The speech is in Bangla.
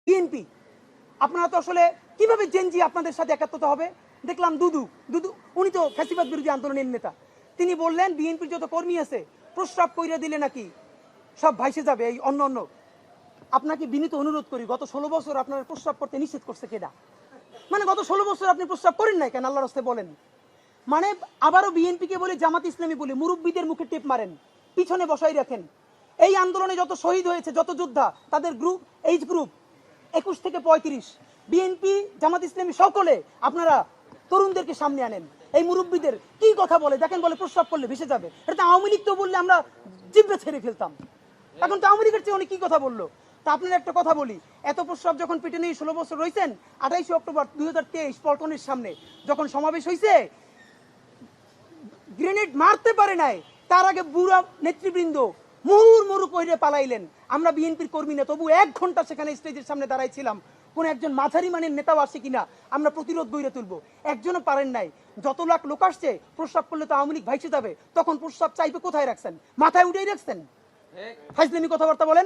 বিএনপি আপনারা তো আসলে কিভাবে জেনজি আপনাদের সাথে একাত্মতা হবে? দেখলাম দুদু উনি তো ফ্যাসিবাদ বিরোধী আন্দোলনের নেতা। তিনি বললেন বিএনপির যত কর্মী আছে প্রস্রাব কইরা দিলে নাকি সব ভাইসে যাবে এই অন্য অন্য। আপনাকে বিনীত অনুরোধ করি, গত 16 বছর আপনার প্রস্রাব করতে নিষেধ করছে কেডা? মানে গত 16 বছর আপনি প্রস্রাব করেন নাই কেন? আল্লাহর রাস্তায় বলেন। মানে আবারও বিএনপিকে বলে, জামাত ইসলামী বলে মুরব্বীদের মুখে টেপ মারেন, পিছনে বসাই রাখেন। এই আন্দোলনে যত শহীদ হয়েছে, যত যোদ্ধা, তাদের গ্রুপ, এইজ গ্রুপ 21 থেকে 35, বিএনপি জামাত ইসলামী সকলে আপনারা তরুণদেরকে সামনে আনেন। এই মুরব্বীদের কি কথা বলে দেখেন, বলে প্রস্রাব করলে ভেসে যাবে। এটা তো আওয়ামী লীগ তো বললে আমরা জিব্বে ছেড়ে ফেলতাম। এখন তো আওয়ামী লীগের চেয়ে উনি কি কথা বললো? তা আপনার একটা কথা বলি, এত প্রস্রাব যখন পেটে নিয়ে 16 বছর রয়েছেন, 28 অক্টোবর 2023 পল্টনের সামনে যখন সমাবেশ হয়েছে, গ্রেনেড মারতে পারে নাই, তার আগে বুড়া নেতৃবৃন্দ মুহুর্মুহু কইরে পালাইলেন। আমরা বিএনপির কর্মী না, তবু 1 ঘন্টা সেখানে স্টেজের সামনে দাঁড়াইছিলাম, কোন একজন মাঝারি মানের নেতাও আসে কিনা আমরা প্রতিরোধ গড়ে তুলবো। একজনও পারেন নাই। যত লাখ লোক আসছে, প্রস্রাব করলে তো আওয়ামী লীগ ভাইসে যাবে, তখন প্রস্রাব চাইবে কোথায় রাখছেন? মাথায় উঠেই রাখছেন। ফাইজলামি কথাবার্তা বলেন।